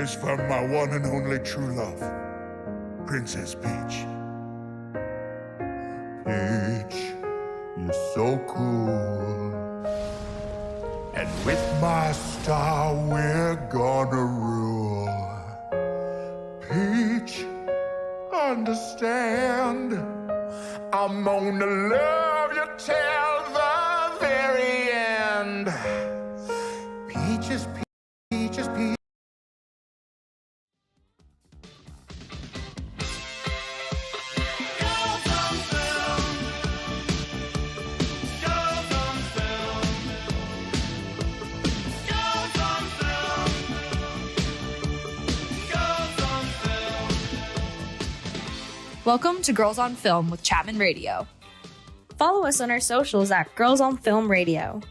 is from my one and only true love, Princess Peach. Peach, you're so cool. And with my star, we're gonna rule. Peach, understand, I'm gonna love you till the very end. Peaches, peaches, peaches. Welcome to Girls on Film with Chapman Radio. Follow us on our socials at Girls on Film Radio.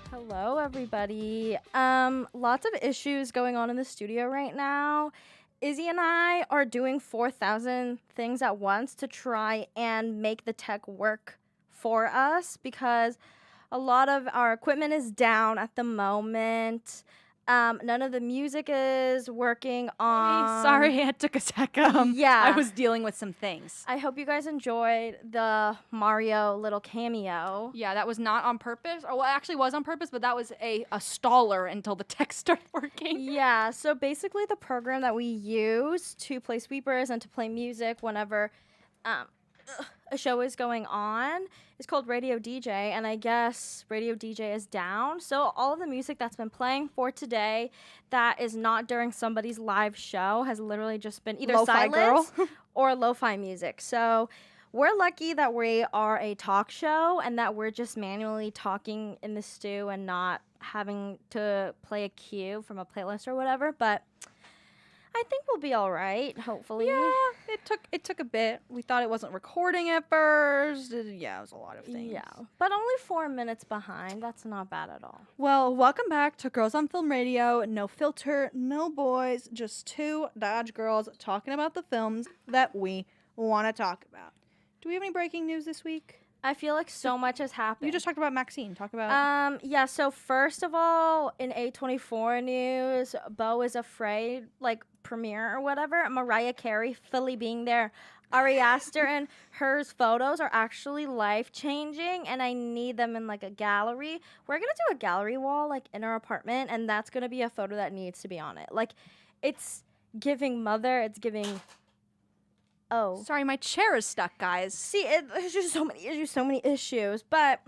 Hello, everybody. Lots of issues going on in the studio right now. Izzy and I are doing 4,000 things at once to try and make the tech work for us because a lot of our equipment is down at the moment. None of the music is working on... Sorry, it took a second. Yeah. I was dealing with some things. I hope you guys enjoyed the Mario little cameo. Yeah, that was not on purpose. Or well, it actually was on purpose, but that was a staller until the text started working. Yeah, so basically the program that we use to play sweepers and to play music whenever a show is going on is called Radio DJ, and I guess Radio DJ is down. So all of the music that's been playing for today that is not during somebody's live show has literally just been either Lo-fi silence girl. or lo-fi music. So we're lucky that we are a talk show and that we're just manually talking in the stew and not having to play a cue from a playlist or whatever, but I think we'll be all right, hopefully. Yeah, it took a bit. We thought it wasn't recording at first. Yeah, it was a lot of things. Yeah, but only 4 minutes behind. That's not bad at all. Well, welcome back to Girls on Film Radio. No filter, no boys, just two Dodge girls talking about the films that we want to talk about. Do we have any breaking news this week? I feel like so much has happened. You just talked about Maxine. Talk about... Yeah, so first of all, in A24 news, Beau is Afraid, like, premiere or whatever, Mariah Carey fully being there. Ari Aster and her photos are actually life-changing, and I need them in, like, a gallery. We're going to do a gallery wall, like, in our apartment, and that's going to be a photo that needs to be on it. Like, it's giving mother, it's giving... Oh. Sorry, my chair is stuck, guys. See, there's just so many issues. But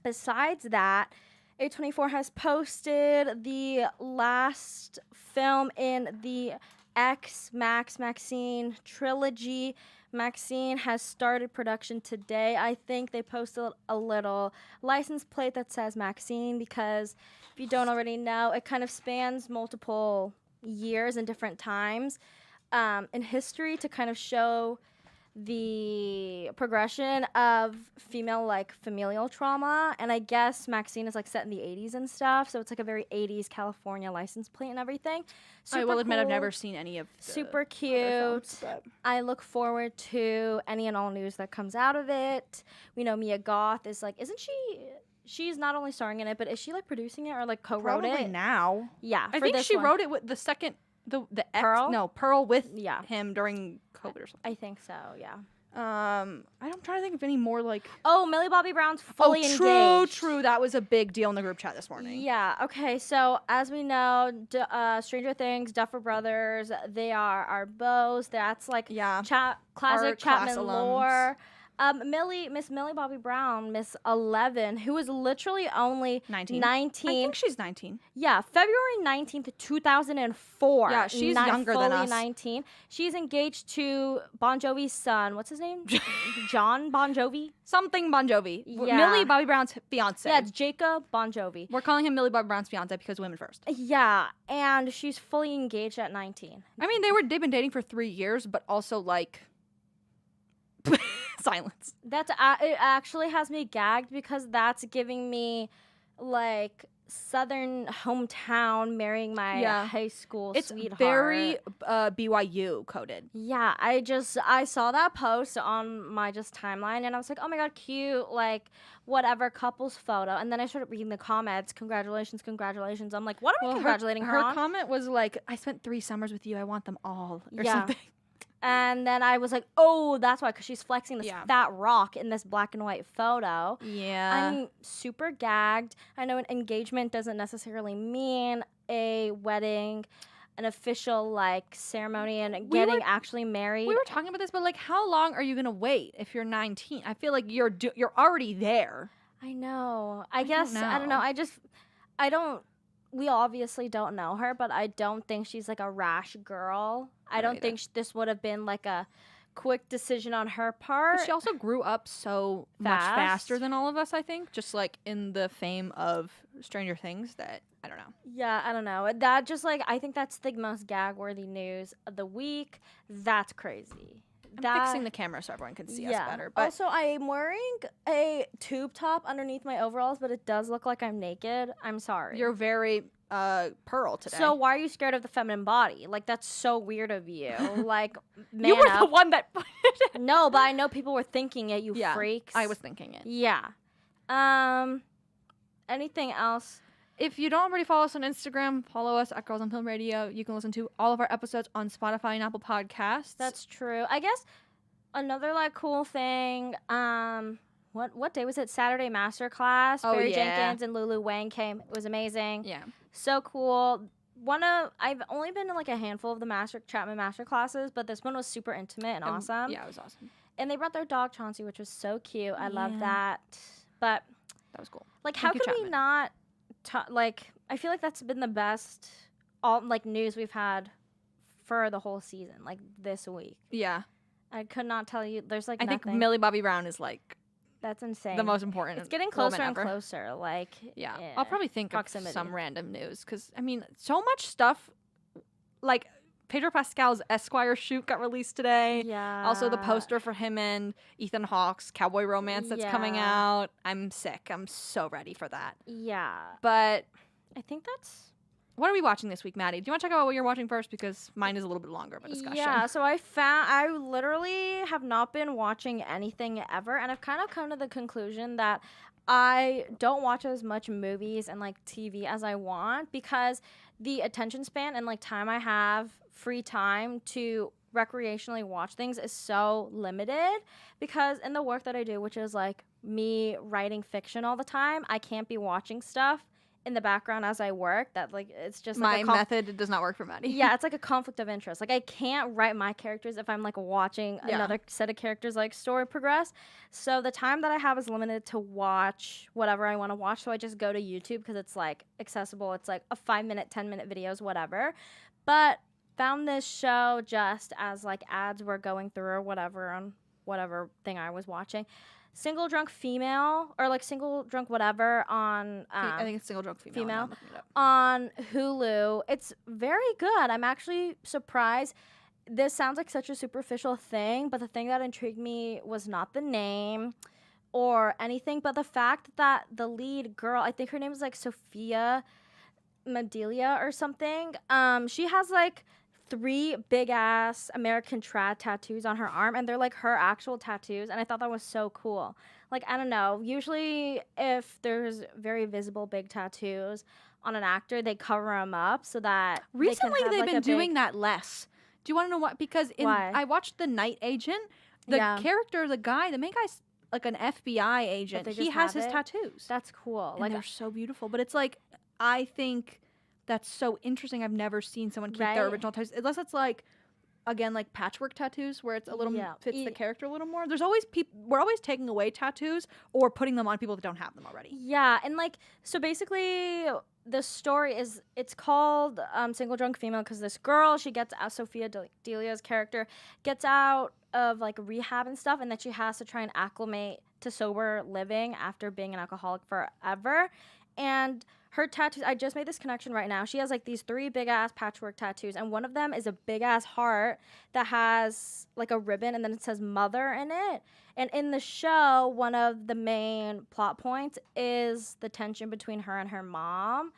besides that, A24 has posted the last film in the Maxine trilogy. Maxine has started production today. I think they posted a little license plate that says Maxine because if you don't already know, it kind of spans multiple years and different times in history to kind of show the progression of female, like, familial trauma. And I guess Maxine is, like, set in the 80s and stuff, so it's, like, a very 80s California license plate and everything. I will admit cool, I've never seen any of the super cute. films, I look forward to any and all news that comes out of it. We know Mia Goth is, like, she's not only starring in it, but is she, like, producing it or, like, co-wrote Probably it? now. Yeah, I for think this she one. wrote it with the second... The Pearl? Pearl with Yeah. him during COVID or something. I think so, yeah. I'm trying to think of any more like... Oh, Millie Bobby Brown's fully engaged. True. That was a big deal in the group chat this morning. Yeah, okay, so as we know, Stranger Things, Duffer Brothers, they are our beaux. That's like classic Our Chapman class alums. lore. Miss Millie Bobby Brown, Miss 11, who is literally only 19. I think she's 19. Yeah, February 19th, 2004. Yeah, she's younger than us. Fully 19. She's engaged to Bon Jovi's son. What's his name? John Bon Jovi? Something Bon Jovi. Yeah. Millie Bobby Brown's fiance. Yeah, it's Jacob Bon Jovi. We're calling him Millie Bobby Brown's fiance because women first. Yeah, and she's fully engaged at 19. I mean, they've been dating for 3 years, but also like silence. It actually has me gagged because that's giving me like southern hometown marrying my high school It's sweetheart. very BYU coded. Yeah, I saw that post on my just timeline and I was like, oh my god, cute, like whatever couples photo. And then I started reading the comments, congratulations, congratulations. I'm like, what are we congratulating her on? Her comment was like, I spent 3 summers with you. I want them all, or Yeah. something. And then I was like, oh, that's why, because she's flexing this fat rock in this black and white photo. Yeah. I'm super gagged. I know an engagement doesn't necessarily mean a wedding, an official like ceremony and getting actually married. We were talking about this, but like, how long are you gonna wait if you're 19? I feel like you're already there. I know. I guess I don't know. We obviously don't know her, but I don't think she's like a rash girl. I don't think this would have been like a quick decision on her part. But she also grew up so much faster than all of us, I think. Just like in the fame of Stranger Things that, I don't know. Yeah, I don't know. That just like, I think that's the most gag-worthy news of the week. That's crazy. I'm fixing the camera so everyone can see us better. But also, I'm wearing a tube top underneath my overalls, but it does look like I'm naked. I'm sorry. you're very pearl today. So why are you scared of the feminine body? Like, that's so weird of you. Like, man you were up. the one that No, but I know people were thinking it, you freaks. I was thinking it. Yeah. Anything else? If you don't already follow us on Instagram, follow us at Girls on Film Radio. You can listen to all of our episodes on Spotify and Apple Podcasts. That's true. I guess another like cool thing. What day was it? Saturday Masterclass. Oh, Barry yeah. Jenkins and Lulu Wang came. It was amazing. Yeah. So cool. I've only been to like a handful of the Chapman Master classes, but this one was super intimate and awesome. Yeah, it was awesome. And they brought their dog Chauncey, which was so cute. I love Yeah. that. But That was cool. like, Thank how you, could we Chapman. not? Like, I feel like that's been the best news we've had for the whole season, like this week. Yeah. I could not tell you. There's like I think nothing. Millie Bobby Brown is like That's insane. the most important. It's getting woman closer and ever. closer. Like, Yeah. I'll probably think proximity. of some random news because, I mean, so much stuff. Like, Pedro Pascal's Esquire shoot got released today. Yeah. Also, the poster for him and Ethan Hawke's Cowboy Romance that's coming Yeah. out. I'm sick. I'm so ready for that. Yeah. But I think that's. what are we watching this week, Maddie? Do you want to talk about what you're watching first? Because mine is a little bit longer of a discussion. Yeah, so I literally have not been watching anything ever, and I've kind of come to the conclusion that I don't watch as much movies and like TV as I want because the attention span and like time I have free time to recreationally watch things is so limited because in the work that I do, which is like me writing fiction all the time, I can't be watching stuff in the background as I work. That like it's just like My method does not work for Maddie. yeah, it's like a conflict of interest. Like I can't write my characters if I'm like watching another set of characters like story progress. So the time that I have is limited to watch whatever I want to watch. So I just go to YouTube because it's like accessible. It's like a 5-minute, 10-minute videos, whatever. But found this show just as like ads were going through or whatever on whatever thing I was watching. Single Drunk Female or like Single Drunk whatever on I think it's Single Drunk Female. Female. I'm looking it up. on Hulu. It's very good. I'm actually surprised. This sounds like such a superficial thing, but the thing that intrigued me was not the name or anything, but the fact that the lead girl, I think her name is like Sophia Madelia or something. She has like 3 big ass American trad tattoos on her arm, and they're like her actual tattoos, and I thought that was so cool. Like, I don't know, usually if there's very visible big tattoos on an actor, they cover them up so that Recently, they've been doing that. that less. Do you want to know what? Because Why? I watched The Night Agent. The character, the main guy's like an FBI agent. they He just has have his it? tattoos. That's cool. And Like, they're so beautiful. But it's like, I think that's so interesting. I've never seen someone keep their Right? original tattoos. Unless it's like, again, like patchwork tattoos where it's a little fits the character a little more. There's always we're always taking away tattoos or putting them on people that don't have them already. yeah, and like, so basically the story is, it's called Single Drunk Female because this girl, she gets out, Sophia Delia's character gets out of like rehab and stuff, and then she has to try and acclimate to sober living after being an alcoholic forever. And her tattoos, I just made this connection right now. She has like these 3 big ass patchwork tattoos, and one of them is a big ass heart that has like a ribbon and then it says mother in it. And in the show, one of the main plot points is the tension between her and her mom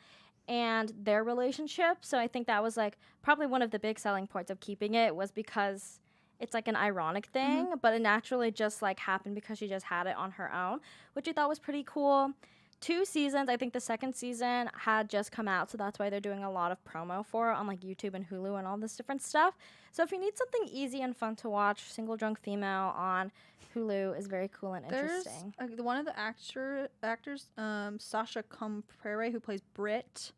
and their relationship. So I think that was like probably one of the big selling points of keeping it, was because it's like an ironic thing, but it naturally just like happened because she just had it on her own, which I thought was pretty cool. 2 seasons. I think the second season had just come out, so that's why they're doing a lot of promo for it on like YouTube and Hulu and all this different stuff. So if you need something easy and fun to watch, Single Drunk Female on Hulu is very cool and interesting. There's one of the actors, Sasha Comprere, who plays Brit.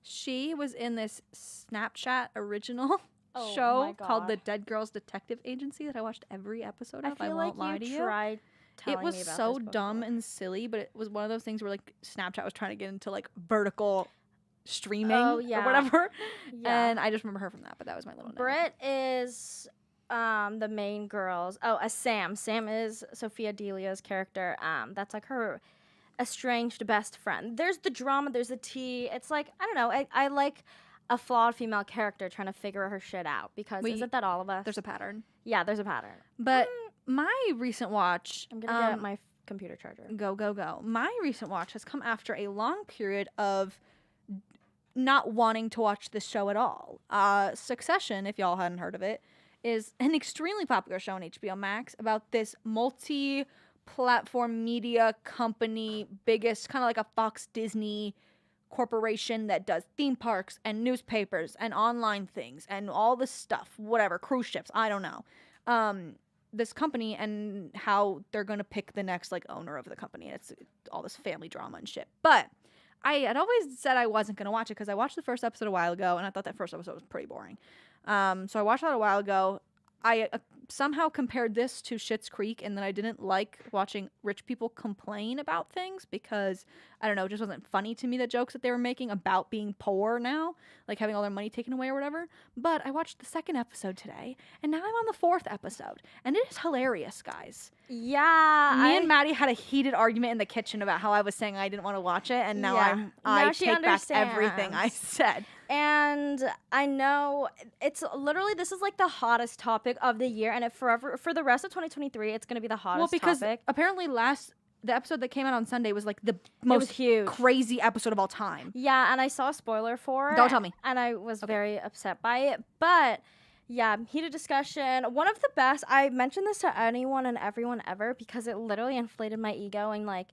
She was in this Snapchat original Oh show my called The God. Dead Girls Detective Agency that I watched every episode I of. feel won't like lie to you you. tried telling It was me about so this dumb before. and silly, but it was one of those things where like Snapchat was trying to get into like vertical streaming Oh, or yeah. whatever. Yeah. And I just remember her from that, but that was my little note. Britt is the main girls. Oh, Sam. Sam is Sophia Delia's character. That's like her estranged best friend. There's the drama, there's the tea. It's like, I don't know, I like a flawed female character trying to figure her shit out, because isn't that all of us? There's a pattern. Yeah, there's a pattern. But my recent watch, I'm gonna get my computer charger. go. My recent watch has come after a long period of not wanting to watch this show at all. Succession, if y'all hadn't heard of it, is an extremely popular show on HBO Max about this multi-platform media company, biggest, kind of like a Fox Disney corporation that does theme parks and newspapers and online things and all this stuff, whatever, cruise ships, I don't know. This company and how they're going to pick the next like owner of the company. It's all this family drama and shit. But I had always said I wasn't going to watch it because I watched the first episode a while ago and I thought that first episode was pretty boring. So I watched that a while ago. I somehow compared this to Schitt's Creek, and then I didn't like watching rich people complain about things because, I don't know, it just wasn't funny to me, the jokes that they were making about being poor now, like having all their money taken away or whatever. But I watched the second episode today, and now I'm on the 4th episode, and it is hilarious, guys. Yeah, Me and Maddie had a heated argument in the kitchen about how I was saying I didn't want to watch it, and now Yeah. I Now she take back everything I understands. said. And I know it's literally, this is like the hottest topic of the year, and for the rest of 2023, it's gonna be the hottest Well, because topic. apparently the episode that came out on Sunday was like the was most huge. crazy episode of all time. Yeah, and I saw a spoiler for it. Don't tell me. And I was very upset by it. But yeah, heated discussion. One of the best. I mentioned this to anyone and everyone ever because it literally inflated my ego, and like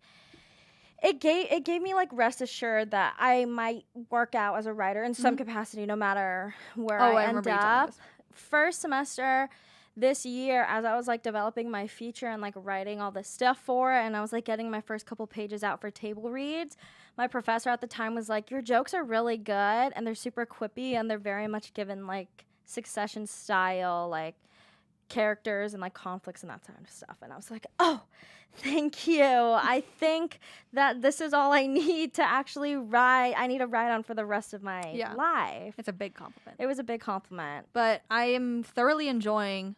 it gave me like rest assured that I might work out as a writer in some capacity, no matter where I end remember you telling me up. this. First semester this year, as I was like developing my feature and like writing all this stuff for it, and I was like getting my first couple pages out for table reads, my professor at the time was like, your jokes are really good and they're super quippy and they're very much given like Succession style, like characters and like conflicts and that kind of stuff. And I was like, oh, thank you. I think that this is all I need to actually write. I need to write on for the rest of my life. It's a big compliment. It was a big compliment. But I am thoroughly enjoying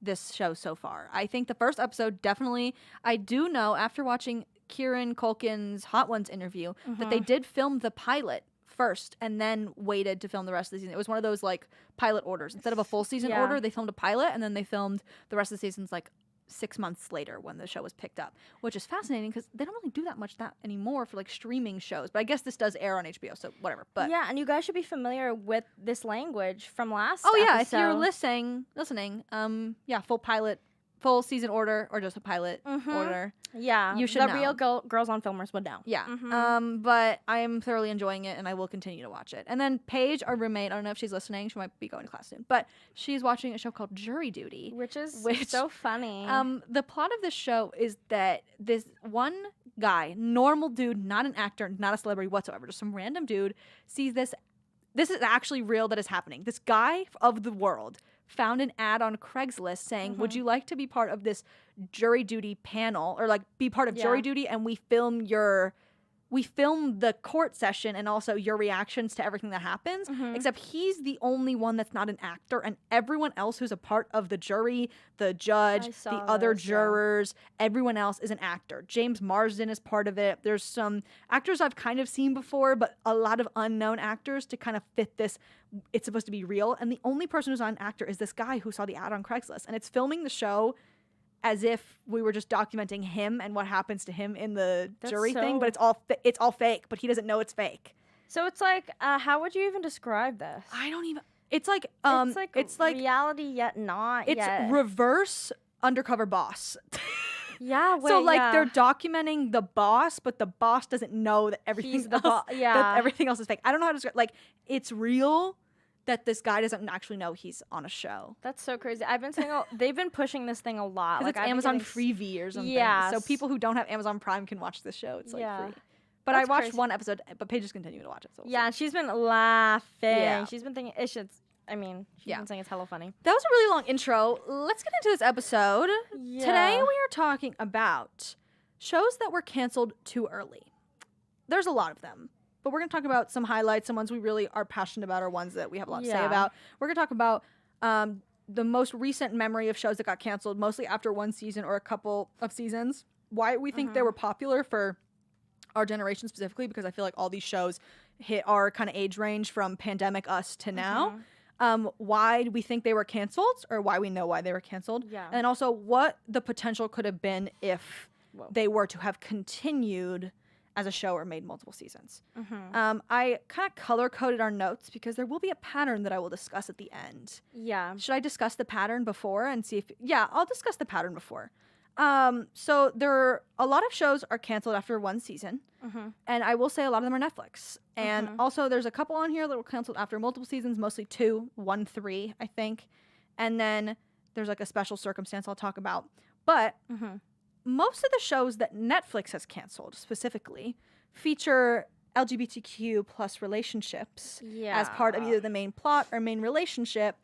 this show so far. I think the first episode definitely, I do know after watching Kieran Culkin's Hot Ones interview that they did film the pilot first and then waited to film the rest of the season. It was one of those like pilot orders. Instead of a full season order, they filmed a pilot and then they filmed the rest of the seasons like 6 months later when the show was picked up, which is fascinating because they don't really do that much that anymore for like streaming shows. But I guess this does air on HBO, so whatever. But yeah, and you guys should be familiar with this language from last if you're episode. listening, full pilot, full season order, or just a pilot order. Yeah, You should the know. real girls on filmers would know. Yeah. But I am thoroughly enjoying it and I will continue to watch it. And then Paige, our roommate, I don't know if she's listening, she might be going to class soon, but she's watching a show called Jury Duty. Which is Which, so funny. The plot of this show is that this one guy, normal dude, not an actor, not a celebrity whatsoever, just some random dude, sees this. This is actually real that is happening. This guy of the world found an ad on Craigslist saying, would you like to be part of this jury duty panel or like be part of jury duty and we film your we film the court session and also your reactions to everything that happens, except he's the only one that's not an actor, and everyone else who's a part of the jury, the judge, the other jurors, everyone else is an actor. James Marsden is part of it. There's some actors I've kind of seen before, but a lot of unknown actors to kind of fit this. It's supposed to be real, and the only person who's not an actor is this guy who saw the ad on Craigslist, and it's filming the show as if we were just documenting him and what happens to him in the jury thing, but it's all fake, but he doesn't know it's fake. So it's like, how would you even describe this? I don't even. It's like reality yet not. It's yet. reverse Undercover Boss. Yeah. So like they're documenting the boss, but the boss doesn't know that everything that everything else is fake. I don't know how to describe. Like it's real. That this guy doesn't actually know he's on a show. That's so crazy. I've been saying they've been pushing this thing a lot. Like it's Amazon Freevee or something. Yeah. So people who don't have Amazon Prime can watch this show. It's like free. But That's I watched crazy. one episode, but Paige is continuing to watch it. So yeah, she's been laughing. Yeah. She's been thinking she's been saying it's hella funny. That was a really long intro. Let's get into this episode. Yeah. Today we are talking about shows that were canceled too early. There's a lot of them. But we're going to talk about some highlights, some ones we really are passionate about, or ones that we have a lot to say about. We're going to talk about the most recent memory of shows that got canceled, mostly after one season or a couple of seasons. Why we think they were popular for our generation specifically, because I feel like all these shows hit our kind of age range from pandemic us to now. Why we think they were canceled, or why we know why they were canceled. Yeah. And also what the potential could have been if they were to have continued as a show or made multiple seasons. I kind of color-coded our notes because there will be a pattern that I will discuss at the end. Yeah. Should I discuss the pattern before and see if... Yeah, I'll discuss the pattern before. So a lot of shows are canceled after one season. And I will say a lot of them are Netflix. And also there's a couple on here that were canceled after multiple seasons, mostly 2, 1, 3, I think. And then there's like a special circumstance I'll talk about. But... most of the shows that Netflix has canceled specifically feature LGBTQ plus relationships as part of either the main plot or main relationship,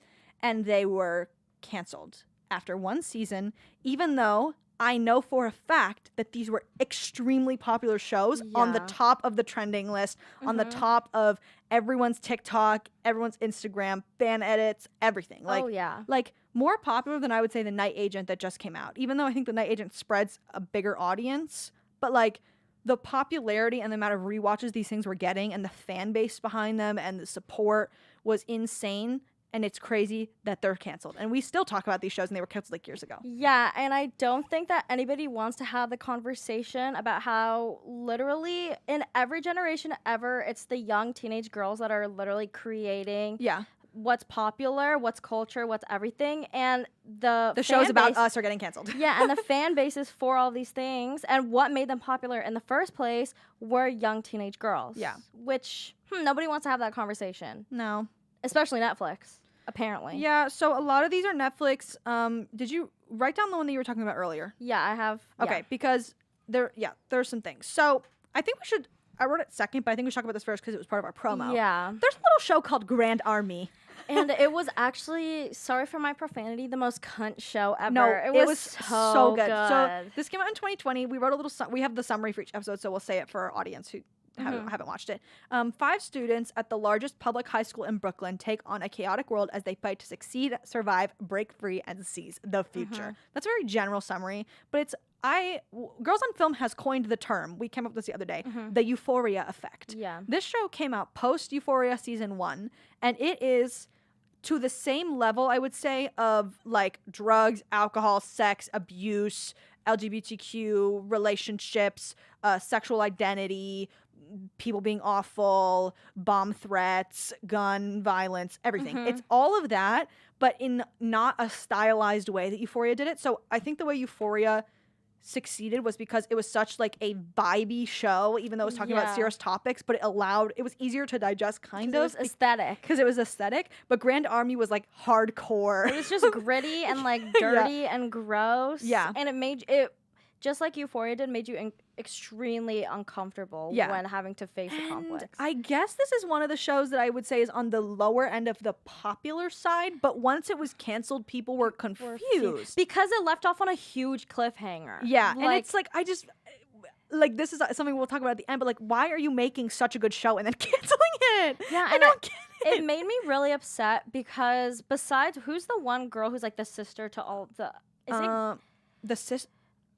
and they were canceled after one season, even though I know for a fact that these were extremely popular shows on the top of the trending list, on the top of everyone's TikTok, everyone's Instagram, fan edits, everything. Like, like more popular than I would say The Night Agent that just came out, even though I think The Night Agent spreads a bigger audience. But like the popularity and the amount of rewatches these things were getting and the fan base behind them and the support was insane. And it's crazy that they're canceled. And we still talk about these shows, and they were canceled like years ago. Yeah, and I don't think that anybody wants to have the conversation about how literally in every generation ever, it's the young teenage girls that are literally creating what's popular, what's culture, what's everything. And the shows about us are getting canceled. Yeah, and the fan bases for all these things and what made them popular in the first place were young teenage girls. Yeah. Which nobody wants to have that conversation. No. Especially Netflix. Apparently. Yeah, so a lot of these are Netflix. Did you write down the one that you were talking about earlier? Yeah, I have. Okay, because there's some things. So I think I wrote it second, but I think we should talk about this first because it was part of our promo. Yeah. There's a little show called Grand Army. And it was actually, sorry for my profanity, the most cunt show ever. No, it was so good. So this came out in 2020. We wrote a little, we have the summary for each episode, so we'll say it for our audience who haven't watched it. 5 students at the largest public high school in Brooklyn take on a chaotic world as they fight to succeed, survive, break free, and seize the future. That's a very general summary, but it's Girls on Film has coined the term. We came up with this the other day, the Euphoria effect. Yeah. This show came out post Euphoria season 1, and it is to the same level, I would say, of like drugs, alcohol, sex, abuse, LGBTQ relationships, sexual identity, people being awful, bomb threats, gun violence, everything. It's all of that, but in not a stylized way that Euphoria did it. So I think the way Euphoria succeeded was because it was such like a vibey show, even though it was talking about serious topics, but it was easier to digest kind of. It was aesthetic. Because it was aesthetic, but Grand Army was like hardcore. It was just gritty and like dirty and gross. Yeah. And it made it, just like Euphoria did, made you extremely uncomfortable when having to face the conflicts. I guess this is one of the shows that I would say is on the lower end of the popular side, but once it was canceled, people were confused. Because it left off on a huge cliffhanger. Yeah, and it's like, like this is something we'll talk about at the end, but like, why are you making such a good show and then canceling it? Yeah, I and don't get it. it made me really upset because besides, who's the one girl who's like the sister to all the? Is it The sis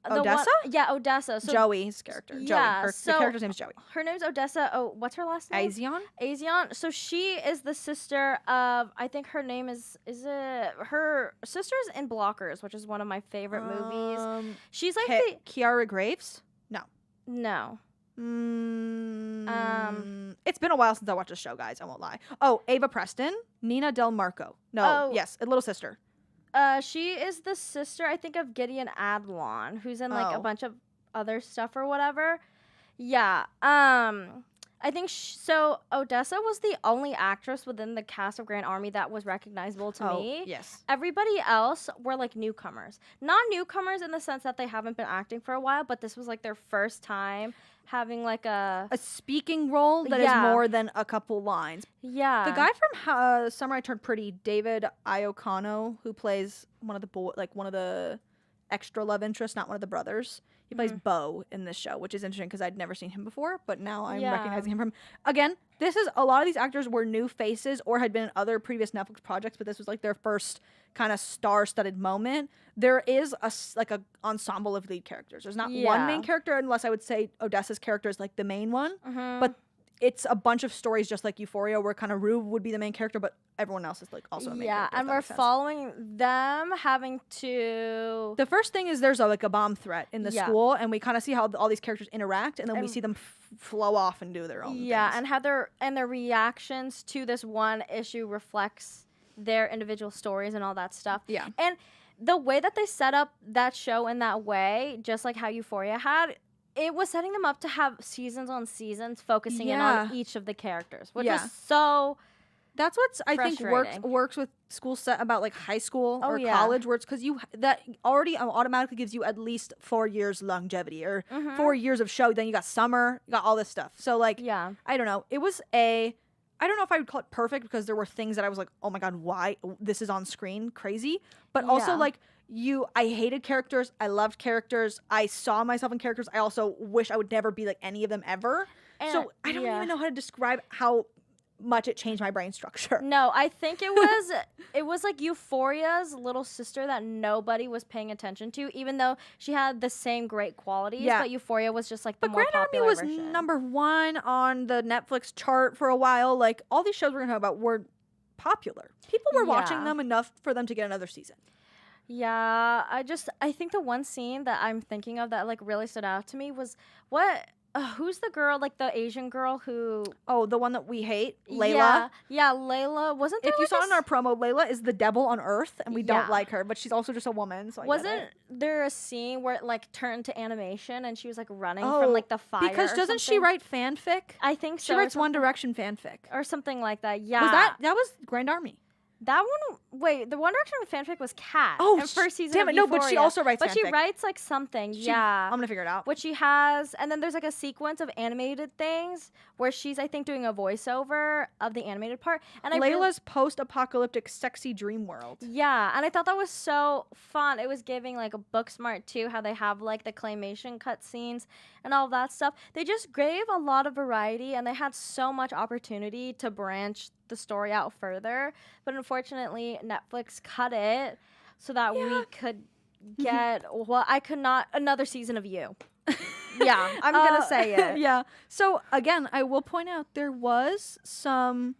the Odessa? Yeah, Odessa. So Joey's character. yeah, Joey. so the character's name is Joey. her name's Odessa. Oh, what's her last name? Azion? Azion. So she is the sister of, I think her name is it her sister's in Blockers, which is one of my favorite movies. She's like Kiara Graves? no. It's been a while since I watched the show, guys. I won't lie. Oh, Ava Preston, Nina Del Marco. No, yes, a little sister. She is the sister, I think, of Gideon Adlon, who's in like a bunch of other stuff or whatever. Yeah. I think so. Odessa was the only actress within the cast of Grand Army that was recognizable to me. Yes. Everybody else were like newcomers. Not newcomers in the sense that they haven't been acting for a while, but this was like their first time having like a speaking role that is more than a couple lines. Yeah. The guy from Summer I Turned Pretty, David Iocano, who plays one of the extra love interests, not one of the brothers. He plays Bo in this show, which is interesting because I'd never seen him before, but now I'm recognizing him from. Again, this is a lot of these actors were new faces or had been in other previous Netflix projects, but this was like their first kind of star-studded moment. There is a ensemble of lead characters. There's not one main character, unless I would say Odessa's character is like the main one, but it's a bunch of stories just like Euphoria, where kind of Rue would be the main character, but everyone else is like also a main character. Yeah, and we're following them having to. The first thing is there's a bomb threat in the school, and we kind of see how all these characters interact, and then we see them flow off and do their own things. And how their reactions to this one issue reflects their individual stories and all that stuff. Yeah, and the way that they set up that show in that way, just like how Euphoria had. It was setting them up to have seasons on seasons focusing in on each of the characters, which was so. That's what's I think works with school set about like high school or college, where it's because that already automatically gives you at least 4 years longevity or 4 years of show. Then you got summer, you got all this stuff. So like, I don't know. It was I don't know if I would call it perfect because there were things that I was like, oh my god, why this is on screen, crazy. But also like. I hated characters. I loved characters. I saw myself in characters. I also wish I would never be like any of them ever. So I don't even know how to describe how much it changed my brain structure. No, I think it was like Euphoria's little sister that nobody was paying attention to, even though she had the same great qualities. Yeah. But Euphoria was just like the more popular version. Grand Army was number 1 on the Netflix chart for a while. Like all these shows we're gonna talk about were popular. People were watching them enough for them to get another season. Yeah, I think the one scene that I'm thinking of that like really stood out to me was who's the girl, like the Asian girl who... Oh, the one that we hate? Layla? Yeah, Layla. Wasn't there If you saw in our promo, Layla is the devil on Earth, and we don't like her, but she's also just a woman, so Wasn't there a scene where it like turned to animation and she was like running from like the fire because doesn't she write fanfic? I think so. She writes One Direction fanfic. Or something like that, yeah. That was Grand Army. That one, wait, the One Direction fanfic was Cat. Oh, in first season damn it, no, but she also writes fanfic. But she writes like something, I'm gonna figure it out. What she has, and then there's like a sequence of animated things where she's, I think, doing a voiceover of the animated part. And Layla's post-apocalyptic sexy dream world. Yeah, and I thought that was so fun. It was giving like a Booksmart too, how they have like the claymation cutscenes and all that stuff. They just gave a lot of variety, and they had so much opportunity to branch the story out further, but unfortunately Netflix cut it so that we could get I could not another season of You. Yeah, I'm gonna say it. Yeah. So again, I will point out there was some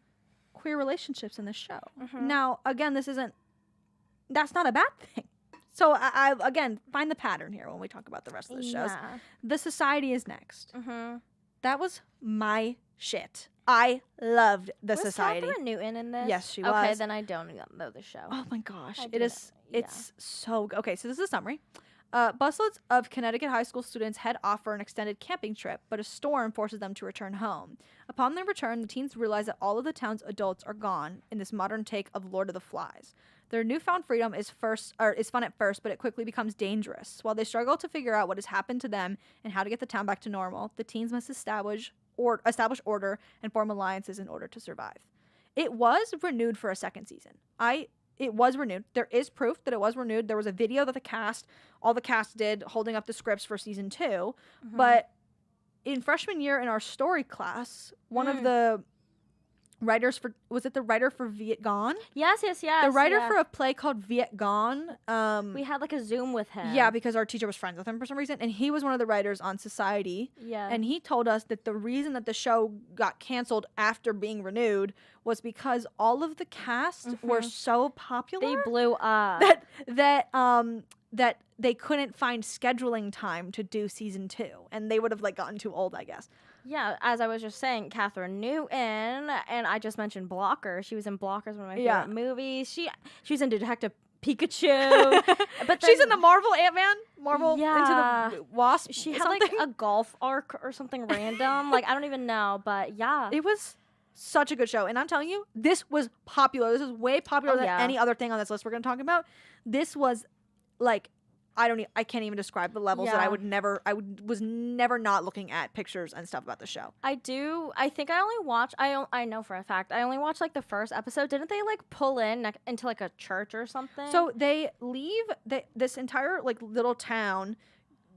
queer relationships in this show. Now, again, that's not a bad thing. So I again find the pattern here when we talk about the rest of the shows. The Society is next. That was my shit. I loved The Society. Was Catherine Newton in this? Yes, she was. Okay, then I don't know the show. Oh my gosh. It's so good. Okay, so this is a summary. Busloads of Connecticut high school students head off for an extended camping trip, but a storm forces them to return home. Upon their return, the teens realize that all of the town's adults are gone in this modern take of Lord of the Flies. Their newfound freedom is fun at first, but it quickly becomes dangerous. While they struggle to figure out what has happened to them and how to get the town back to normal, the teens must establish order and form alliances in order to survive. It was renewed for a second season. It was renewed. There is proof that it was renewed. There was a video that all the cast did holding up the scripts for season 2, but in freshman year in our story class, one of the writers for, was it the writer for Viet Gone? Yes. The writer yeah. for a play called Viet Gone. We had like a Zoom with him. Yeah, because our teacher was friends with him for some reason, and he was one of the writers on Society. Yeah. And he told us that the reason that the show got canceled after being renewed was because all of the cast were so popular. They blew up. That they couldn't find scheduling time to do season 2, and they would have like gotten too old, I guess. Yeah, as I was just saying, Catherine Newton, and I just mentioned Blocker. She was in Blockers, one of my favorite movies. She was in Detective Pikachu. But She's in the Marvel Ant-Man, Marvel Yeah. Into the Wasp. She or had something. like a golf arc or something random. Like, I don't even know, but yeah. It was such a good show, and I'm telling you, this was popular. This is way popular than any other thing on this list we're going to talk about. This was like, I can't even describe the levels that I was never not looking at pictures and stuff about the show. I think I only watched, I know for a fact, I only watched like the first episode. Didn't they like pull into like a church or something? So they leave this entire like little town,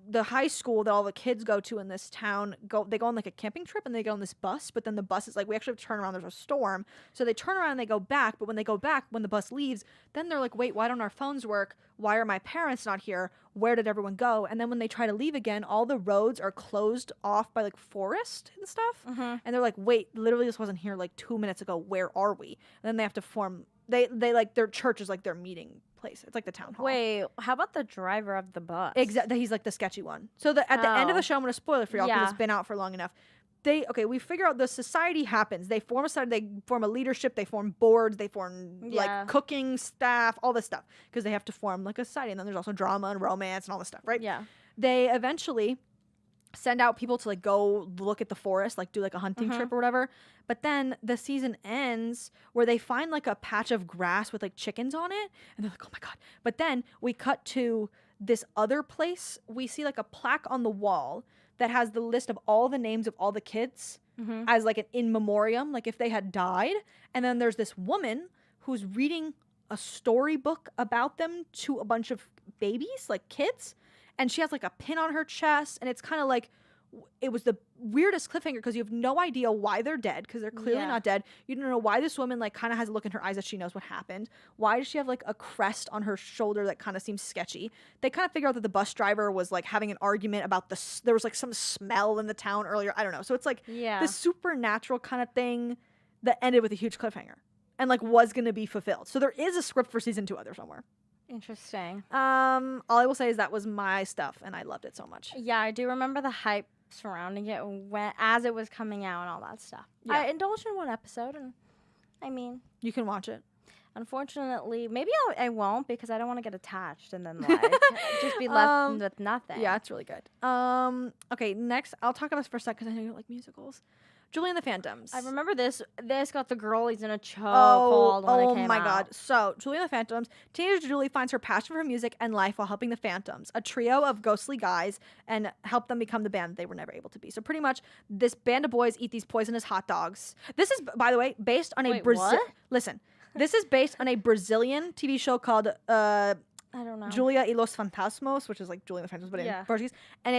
the high school that all the kids go to in this town, they go on like a camping trip, and they get on this bus, but then the bus is like, we actually have to turn around, there's a storm. So they turn around and they go back, but when they go back, when the bus leaves, then they're like, wait, why don't our phones work? Why are my parents not here? Where did everyone go? And then when they try to leave again, all the roads are closed off by like forest and stuff. And they're like, wait, literally this wasn't here like 2 minutes ago. Where are we? And then they have to form, they like, their church is like their meeting place. It's like the town hall. Wait, how about the driver of the bus? Exactly. He's like the sketchy one. So at the end of the show, I'm going to spoil it for y'all because it's been out for long enough. We figure out the society happens. They form a society, they form a leadership, they form boards, they form like cooking staff, all this stuff, because they have to form like a society. And then there's also drama and romance and all this stuff, right? Yeah. They eventually send out people to like go look at the forest, like do like a hunting trip or whatever. But then the season ends where they find like a patch of grass with like chickens on it, and they're like, oh my God. But then we cut to this other place. We see like a plaque on the wall that has the list of all the names of all the kids as like an in memoriam, like if they had died. And then there's this woman who's reading a storybook about them to a bunch of babies, like kids. And she has like a pin on her chest, and it's kind of like, it was the weirdest cliffhanger because you have no idea why they're dead, because they're clearly not dead. You don't know why this woman like kind of has a look in her eyes that she knows what happened. Why does she have like a crest on her shoulder that kind of seems sketchy? They kind of figure out that the bus driver was like having an argument about there was like some smell in the town earlier. I don't know. So it's like this supernatural kind of thing that ended with a huge cliffhanger and like was going to be fulfilled. So there is a script for season 2 out there somewhere. Interesting. All I will say is that was my stuff, and I loved it so much. Yeah, I do remember the hype surrounding it as it was coming out and all that stuff. Yeah. I indulged in one episode, and I mean, You can watch it. unfortunately, maybe I won't, because I don't want to get attached and then like just be left with nothing. Yeah, it's really good. Okay, next I'll talk about this for a second because I know you like musicals. Julie and the Phantoms. I remember this. This got the girlies in a chokehold when it came my out. God. So, Julie and the Phantoms. Teenager Julie finds her passion for music and life while helping the Phantoms, a trio of ghostly guys, and help them become the band they were never able to be. So, pretty much, this band of boys eat these poisonous hot dogs. This is, by the way, based on a what? Listen, this is based on a Brazilian TV show called I don't know. Julia y los Fantasmos, which is like Julia and the Phantoms, but in Portuguese. And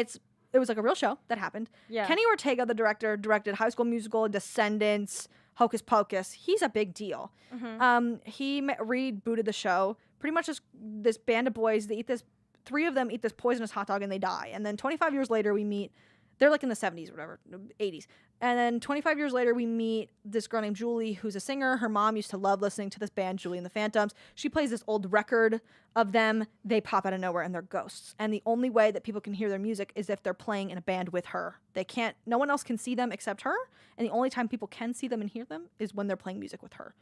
it was like a real show that happened. Yeah. Kenny Ortega, the director, directed High School Musical, Descendants, Hocus Pocus. He's a big deal. He rebooted the show. Pretty much just this band of boys. They eat this. 3 of them eat this poisonous hot dog and they die. And then 25 years later, we meet. They're like in the 70s or whatever, 80s. And then 25 years later, we meet this girl named Julie, who's a singer. Her mom used to love listening to this band, Julie and the Phantoms. She plays this old record of them. They pop out of nowhere and they're ghosts. And the only way that people can hear their music is if they're playing in a band with her. No one else can see them except her. And the only time people can see them and hear them is when they're playing music with her.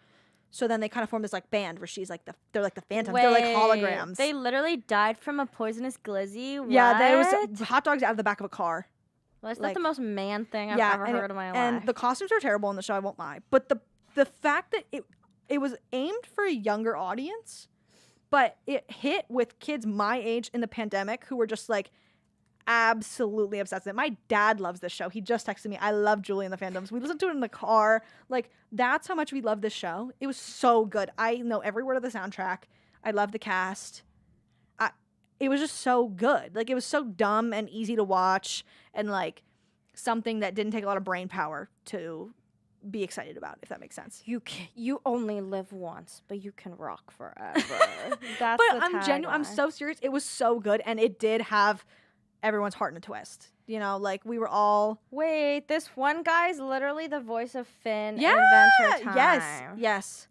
So then they kind of form this like band where she's like they're like the Phantoms. They're like holograms. They literally died from a poisonous glizzy? What? Yeah, there was hot dogs out of the back of a car. Well, that's not the most man thing I've ever heard in my life. And the costumes are terrible in the show, I won't lie. But the fact that it was aimed for a younger audience, but it hit with kids my age in the pandemic who were just like absolutely obsessed with it. My dad loves this show. He just texted me, I love Julie and the Phantoms. We listened to it in the car. Like, that's how much we love this show. It was so good. I know every word of the soundtrack. I love the cast. It was just so good. Like, it was so dumb and easy to watch. And, like, something that didn't take a lot of brain power to be excited about, if that makes sense. You only live once, but you can rock forever. That's But the I'm tagline. so serious. It was so good, and it did have everyone's heart in a twist. You know, like we were all Wait, this one guy's literally the voice of Finn yeah, in Adventure yes, Time. yes,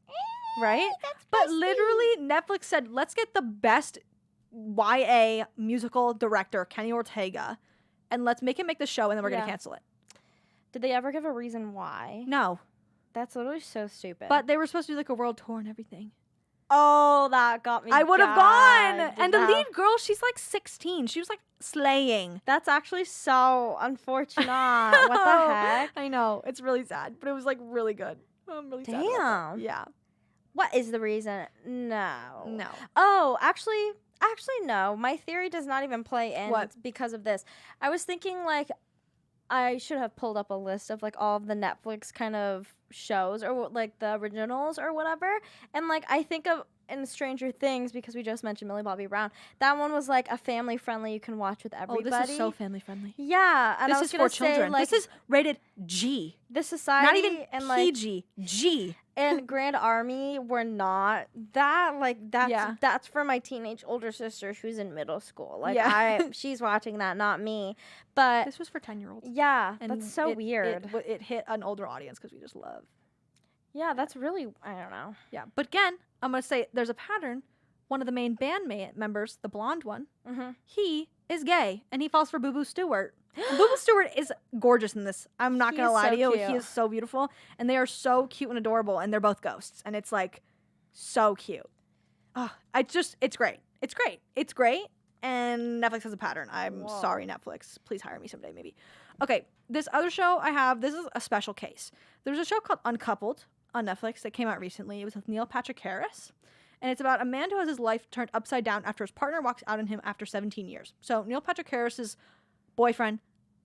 right. But literally, Netflix said, "Let's get the best YA musical director, Kenny Ortega, and let's make him make the show, and then we're Yeah. gonna cancel it." Did they ever give a reason why? No, That's literally so stupid. but they were supposed to do like a world tour and everything. oh, that got me. I would have gone. gagged. And the That- lead girl, she's like 16. She was like slaying. That's actually so unfortunate. What the heck? I know. It's really sad, but it was like really good. I'm really sad. about that. Damn. Yeah. What is the reason? No. No. Oh, actually, no. My theory does not even play in What? because of this. I was thinking like I should have pulled up a list of like all of the Netflix kind of shows or like the originals or whatever. And like I think of in Stranger Things because we just mentioned Millie Bobby Brown. That one was like a family friendly you can watch with everybody. Oh, this is so family friendly. yeah, and This I was is for gonna say, children. like This is rated G. the society Not even and like PG. G. and Grand Army were not that like that's Yeah. that's for my teenage older sister who's in middle school. Like Yeah. she's watching that, not me. But This was for 10-year-olds. yeah, And that's so weird. It hit an older audience because we just love. yeah, that's really I don't know. Yeah. But again, I'm going to say there's a pattern. One of the main band members, the blonde one, Mm-hmm. he is gay and he falls for Boo Boo Stewart. Boo Boo Stewart is gorgeous in this. I'm not He going to is lie so to you. cute. He is so beautiful. And they are so cute and adorable. And they're both ghosts. And it's like so cute. Oh, it's great. It's great. It's great. And Netflix has a pattern. I'm Whoa. sorry, Netflix. Please hire me someday, maybe. Okay, this other show I have, this is a special case. There's a show called Uncoupled on Netflix that came out recently. It was with Neil Patrick Harris. And it's about a man who has his life turned upside down after his partner walks out on him after 17 years. So Neil Patrick Harris's boyfriend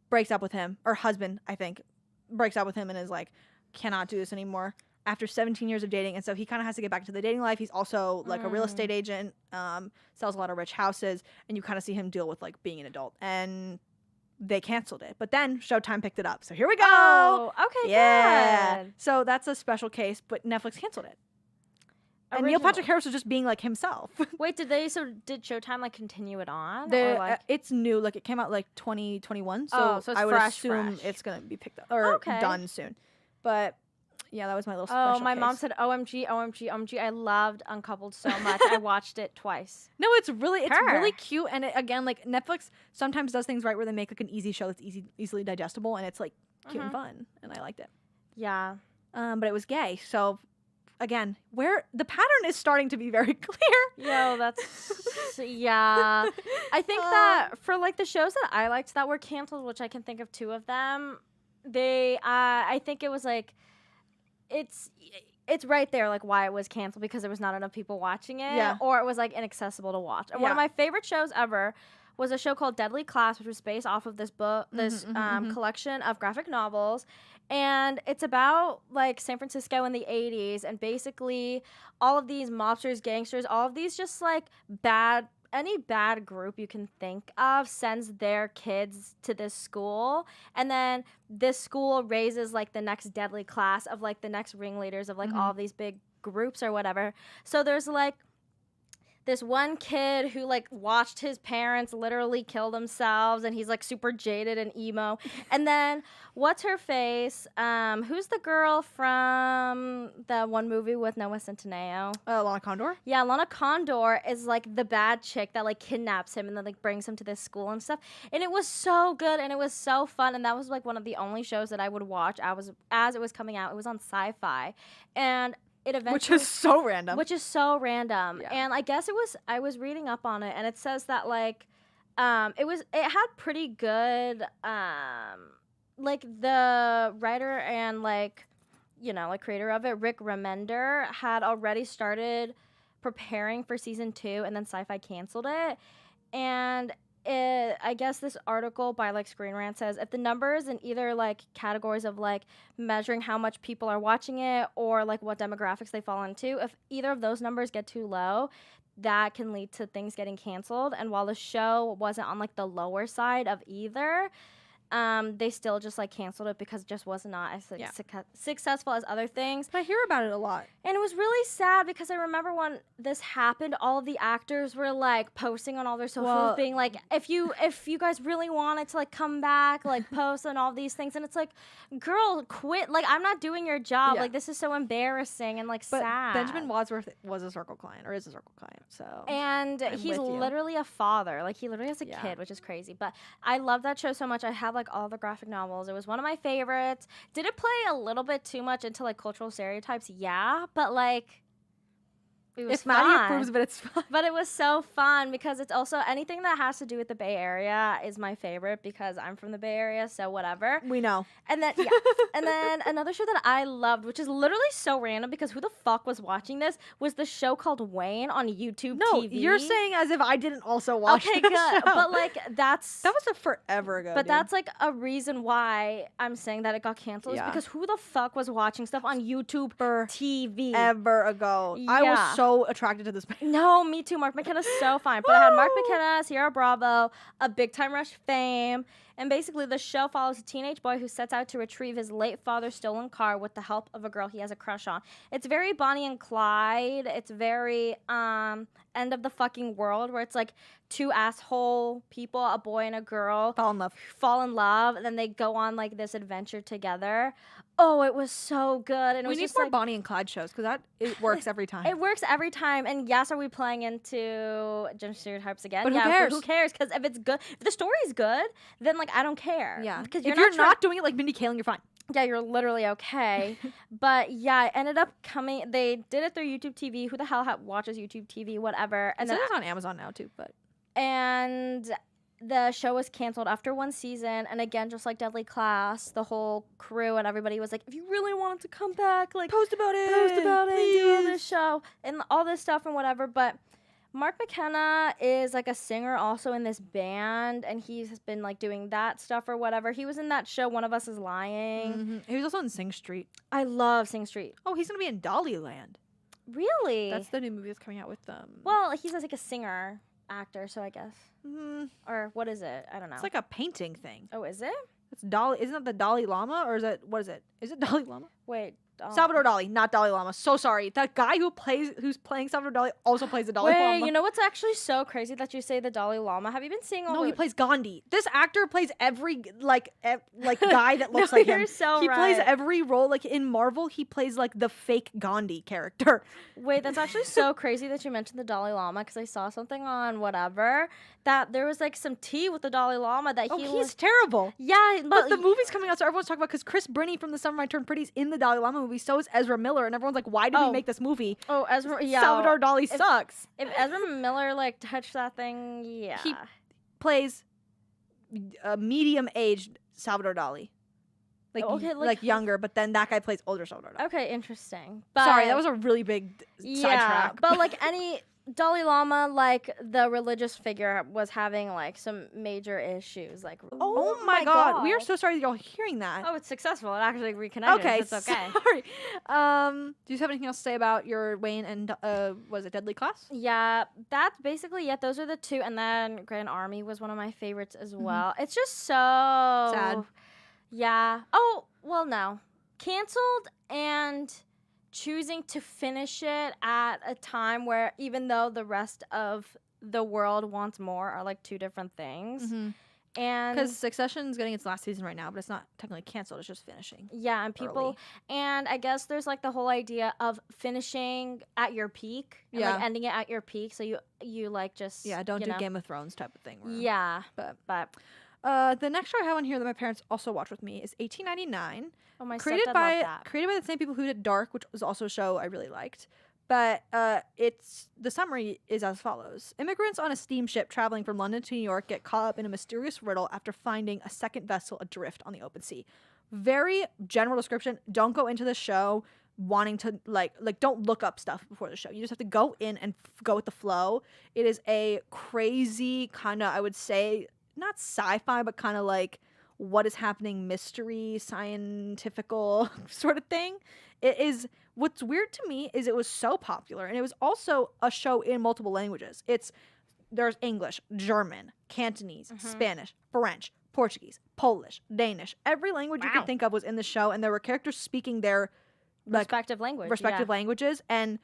breaks up with him, or husband, I think, breaks up with him and is like, cannot do this anymore after 17 years of dating. And so he kind of has to get back to the dating life. He's also like a real estate agent, sells a lot of rich houses, and you kind of see him deal with like being an adult. And they canceled it. But then Showtime picked it up. So here we go. Oh, okay, Yeah. good. So that's a special case, but Netflix canceled it. And Neil Original- Patrick Harris was just being like himself. Wait, did Showtime like continue it on? The, or, like, it's new, like it came out like 2021, so, Oh, so it's I would fresh, assume fresh. it's gonna be picked up or Okay. done soon. But yeah, that was my little oh, special my mom case. said OMG, OMG, OMG. I loved Uncoupled so much. I watched it twice. No, it's really Her. cute, and again, like Netflix sometimes does things right where they make like an easy show that's easily digestible, and it's like cute and fun, and I liked it. Yeah. But it was gay, so again, where the pattern is starting to be very clear. Yo, that's yeah. I think that for like the shows that I liked that were canceled, which I can think of two of them, I think it was like it's right there like why it was canceled because there was not enough people watching it, Yeah. or it was like inaccessible to watch. And one of Yeah. my favorite shows ever was a show called Deadly Class, which was based off of this book, this collection of graphic novels. And it's about like San Francisco in the 80s, and basically all of these mobsters, gangsters, all of these just like any bad group you can think of sends their kids to this school, and then this school raises like the next deadly class of like the next ringleaders of like all of these big groups or whatever. So there's like this one kid who like watched his parents literally kill themselves, and he's like super jaded and emo. And then what's her face? Who's the girl from the one movie with Noah Centineo? Lana Condor. Yeah, Lana Condor is like the bad chick that like kidnaps him and then like brings him to this school and stuff. And it was so good and it was so fun, and that was like one of the only shows that I would watch. As it was coming out. It was on Sci-Fi, and it eventually, Which is so random. which is so random. Yeah. And I guess I was reading up on it, and it says that like it had pretty good like the writer and like like creator of it, Rick Remender, had already started preparing for season 2, and then Sci-Fi canceled it. And I guess this article by like Screen Rant says if the numbers in either like categories of like measuring how much people are watching it or like what demographics they fall into, if either of those numbers get too low, that can lead to things getting canceled. And while the show wasn't on like the lower side of either, they still just like canceled it because it just was not as Yeah. successful as other things. But I hear about it a lot. And it was really sad because I remember when this happened, all of the actors were like posting on all their socials, Well, being like, if you guys really wanted to like come back, like post on all these things, and it's like, girl, quit! Like I'm not doing your job. Yeah. Like this is so embarrassing and like But sad. Benjamin Wadsworth was a Circle client, or is a Circle client, so. And I'm he's with you. literally a father. Like he literally has a Yeah. kid, which is crazy. But I love that show so much. I have like all the graphic novels. It was one of my favorites. Did it play a little bit too much into like cultural stereotypes? Yeah, but like it was If Maddie fun. approves of it, it's fine. But it was so fun because it's also anything that has to do with the Bay Area is my favorite because I'm from the Bay Area, so whatever. We know. And then and then another show that I loved, which is literally so random because who the fuck was watching this, was the show called Wayne on YouTube No, TV. you're saying as if I didn't also watch Okay, the good. show. But like that was a forever ago. but dude. that's like a reason why I'm saying that it got canceled Yeah. is because who the fuck was watching stuff on YouTube TV? ever ago. I was Yeah. so attracted to this man. No, me too. Mark McKenna's so fine. But I had Mark McKenna, Sierra Bravo, a Big Time Rush fame. And basically, the show follows a teenage boy who sets out to retrieve his late father's stolen car with the help of a girl he has a crush on. It's very Bonnie and Clyde. It's very end of the fucking world, where it's like two asshole people, a boy and a girl, fall in love, and then they go on like this adventure together. Oh, it was so good. And it We was need just more like, Bonnie and Clyde shows because it works every time. it works every time. And yes, are we playing into gender stereotypes again? But who yeah, cares? Who cares? Because if it's good, if the story's good, then like I don't care. Yeah, Because if you're not doing it like Mindy Kaling, you're fine. yeah, you're literally okay. But yeah, it ended up coming. They did it through YouTube TV. Who the hell watches YouTube TV? Whatever. And And then it's on Amazon now too, but and the show was canceled after one season. And again, just like Deadly Class, the whole crew and everybody was like, if you really wanted to come back, like post about it, do all please. this show and all this stuff and whatever. But Mark McKenna is like a singer also in this band, and he's been like doing that stuff or whatever. He was in that show One of Us is Lying. Mhm. He was also in Sing Street. I love Sing Street. Oh, he's gonna be in Dollyland. Really? That's the new movie that's coming out with well, he's like a singer actor, so I guess. mm, Or what is it? I don't know. it's like a painting thing. oh, is it? It's Dolly. Isn't that the Dalai Lama, or is it what is it? Is it Dalai Lama? Wait. Salvador Dali, not Dalai Lama. So sorry. That guy who's playing Salvador Dali also plays the Dalai Wait, Lama. you know what's actually so crazy that you say the Dalai Lama? Have you been seeing all No, the... he plays Gandhi. This actor plays every guy that looks No, like him. you're so he plays right. every role. Like in Marvel, he plays like the fake Gandhi character. Wait, that's actually so crazy that you mentioned the Dalai Lama because I saw something on whatever that there was like some tea with the Dalai Lama that Oh, he he's was... terrible. Yeah, But the movie's coming out, so everyone's talking about because Chris Brinney from The Summer I Turned Pretty's in the Dalai Lama movie. So is Ezra Miller, and everyone's like, "Why did we Oh. make this movie?" Oh, Ezra... Yeah. Salvador Dali sucks. If Ezra Miller like touched that thing, yeah. He plays a medium-aged Salvador Dali, like Okay, like younger, but then that guy plays older Salvador Dali. Okay, interesting. But Sorry, that was a really big sidetrack. But like any Dalai Lama, like the religious figure, was having like some major issues. Like, oh my god, we are so sorry that y'all hearing that. Oh, it's successful. It actually reconnected. Okay, It's okay. sorry. Do you have anything else to say about your Wayne and was it Deadly Class? Yeah, that's basically it. Those are the two, and then Grand Army was one of my favorites as well. It's just so Sad. Yeah. Oh well, no, canceled and choosing to finish it at a time where even though the rest of the world wants more are like two different things. And Because Succession's getting its last season right now, but it's not technically canceled. It's just finishing. yeah, and people early. and I guess there's like the whole idea of finishing at your peak and like Yeah. ending it at your peak, so you like just Don't you do know. Game of Thrones type of thing. Where, Yeah, But but the next show I have on here that my parents also watch with me is 1899. oh my created stepdad by loved that. created by the same people who did Dark, which was also a show I really liked. But it's the summary is as follows: immigrants on a steamship traveling from London to New York get caught up in a mysterious riddle after finding a second vessel adrift on the open sea. Very general description. Don't go into the show wanting to like don't look up stuff before the show. You just have to go in and go with the flow. It is a crazy kind of, I would say, not sci-fi, but kind of like what is happening, mystery, scientifical sort of thing. It is. What's weird to me is it was so popular, and it was also a show in multiple languages. There's English, German, Cantonese, Spanish, French, Portuguese, Polish, Danish. Every language you Wow. could think of was in the show, and there were characters speaking their Respective languages. And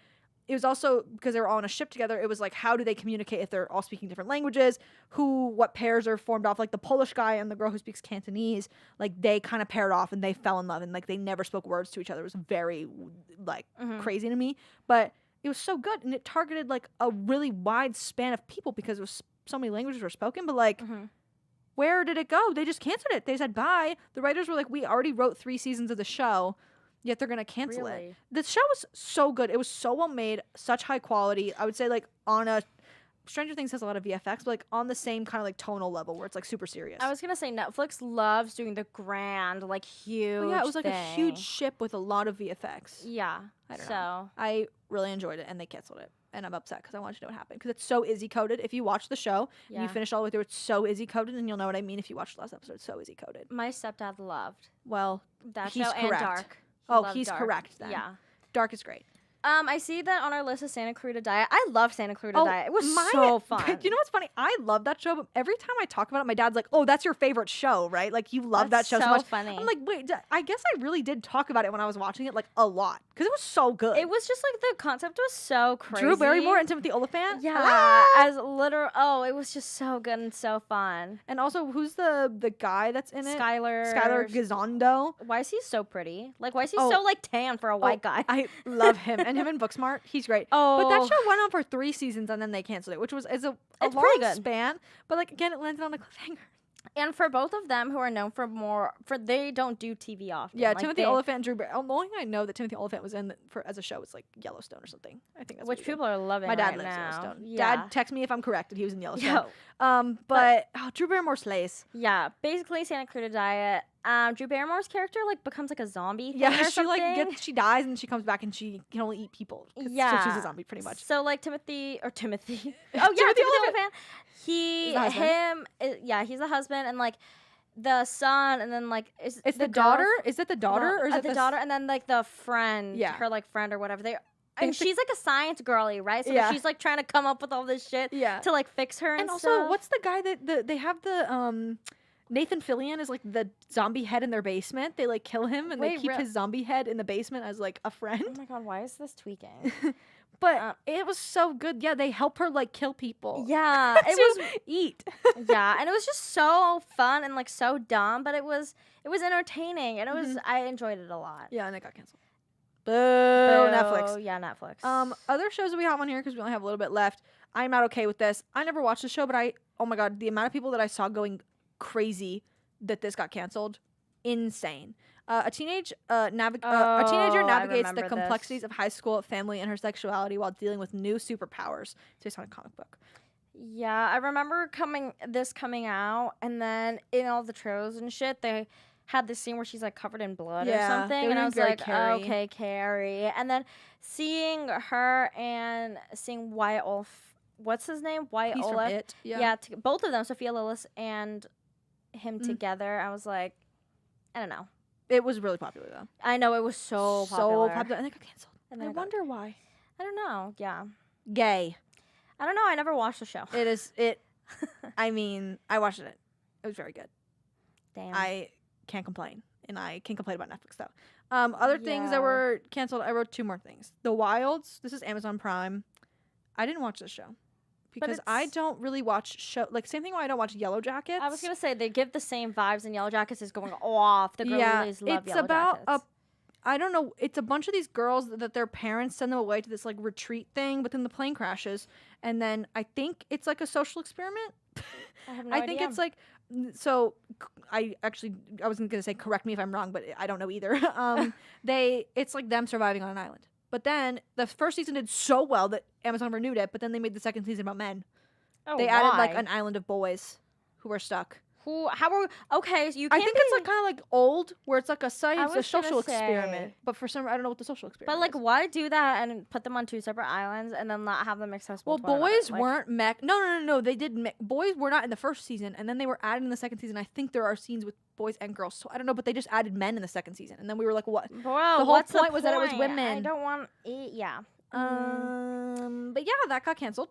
it was also, because they were all on a ship together, it was like, how do they communicate if they're all speaking different languages? What pairs are formed off? Like the Polish guy and the girl who speaks Cantonese, like they kind of paired off and they fell in love, and like they never spoke words to each other. It was very like crazy to me, but it was so good, and it targeted like a really wide span of people because it was so many languages were spoken. But like, where did it go? They just canceled it. They said bye. The writers were like, we already wrote 3 seasons of the show, yet they're gonna cancel it. Really? The show was so good. It was so well made, such high quality. I would say like on a Stranger Things has a lot of VFX, but like on the same kind of like tonal level where it's like super serious. I was gonna say Netflix loves doing the grand, like huge. But yeah, it was like a huge thing. ship with a lot of VFX. Yeah. I don't so know. I really enjoyed it, and they canceled it, and I'm upset because I wanted to know what happened because it's so Izzy coded. If you watch the show and you Yeah. finish all the way through, it's so Izzy coded, and you'll know what I mean if you watch the last episode. It's so Izzy coded. my stepdad loved Well, that he's show and correct. Dark. Oh, loved he's Dark. correct then. Yeah. Dark is great. I see that on our list of Santa Clarita Diet. I love Santa Clarita Diet. It was so fun. You know what's funny? I love that show, but every time I talk about it, my dad's like, "Oh, that's your favorite show, right? Like you love That's that show so so much." funny. I'm like, "Wait, I guess I really did talk about it when I was watching it like a lot because it was so good." It was just like the concept was so crazy. Drew Barrymore and Timothy Olyphant. Yeah, Ah! as literal. Oh, it was just so good and so fun. And also, who's the guy that's in it? Skylar. Skylar Gizondo. Why is he so pretty? Like, why is he Oh. so like tan for a white guy? I love him and him in Booksmart. He's great. Oh. But that show went on for 3 seasons and then they canceled it, which is a It's long pretty good. span. But like again, it landed on a cliffhanger. And for both of them who are known for they don't do TV often. Yeah, Like, Timothy they- Olyphant, Drew Barrymore. The only thing I know that Timothy Olyphant was in as a show was like Yellowstone or something. I think that's which what he did. people are loving. My dad right lives in now. Yellowstone. Yeah. Dad, text me if I'm correct that he was in Yellowstone. Yo. But Drew Barrymore slays. Yeah, basically Santa Clarita Diet. Drew Barrymore's character like becomes like a zombie thing Yeah, or she something. she dies and she comes back and she can only eat people. Yeah, so she's a zombie pretty much. So like Timothy. Oh yeah, Timothy Timothy Olyphant. Olyphant. He's the husband. He's the husband, and like the son, and then like It's the the daughter. girlf- Is it the daughter no, or is it the daughter, and then like the friend, Yeah. her like friend or whatever. And Think the- she's like a science girly, right? So Yeah. she's like trying to come up with all this shit Yeah. to like fix her and, And also, stuff. what's the guy that they have the Nathan Fillion is like the zombie head in their basement. They like kill him and they Wait, keep real- his zombie head in the basement as like a Oh friend. my god, why is this tweaking? But it was so good. Yeah, they help her like kill people. Yeah, it To was eat. yeah, and it was just so fun and like so dumb, but it was entertaining and it was I enjoyed it a lot. Yeah, and it got canceled. Boo, Netflix. Oh yeah, Netflix. Other shows that we have on here because we only have a little bit left. I'm not okay with this. I never watched the show, but oh my god, the amount of people that I saw going crazy that this got canceled, insane. A teenager I navigates the remember complexities this. of high school, family, and her sexuality while dealing with new superpowers. It's based on a comic book. Yeah, I remember coming out, and then in all the trailers and shit, they had this scene where she's like covered in blood or Yeah, they something, were and I doing was very like, Carrie. okay, Carrie. And then seeing her and seeing Wyatt what's his name? Wyatt He's from Olaf. It. Yeah, both of them, Sophia Lillis and him Mhm. together. I was like, I don't know. It was really popular though. I know it was so popular. and it got canceled. And then I it got- wonder why. I don't know. Yeah, Gay. I don't know. I never watched the show. It is. It. I mean, I watched it. It was very good. Damn. I can't complain, and I can complain about Netflix though. Other things that Yeah. were canceled. I wrote 2 more things. The Wilds. This is Amazon Prime. I didn't watch this show because I it's- don't really watch like same thing why I don't watch Yellow Jackets. I was gonna say they give the same vibes, and Yellow Jackets is going off. The girlies love it's Yellow about Jackets. I don't know. It's a bunch of these girls that their parents send them away to this like retreat thing, but then the plane crashes, and then I think it's like a social experiment. I have no I think idea. it's like so. I wasn't gonna say correct me if I'm wrong, but I don't know either. It's like them surviving on an island. But then the first season did so well that Amazon renewed it. But then they made the second season about men. Oh, They added like why? an island of boys who were stuck. How are okay? So you I can't think it's like kind of like old, where it's like a science, a was gonna social say- experiment. But for some, I don't know what the social experiment. But like, is. why do that and put them on 2 separate islands and then not have them accessible? Well, to one another? boys Like, weren't mech. No. They did. Boys were not in the first season, and then they were added in the second season. I think there are scenes with boys and girls. So I don't know, but they just added men in the second season, and then we were like, what? Bro, the whole what's point was that it was point? women. I don't want. Yeah. But yeah, that got canceled.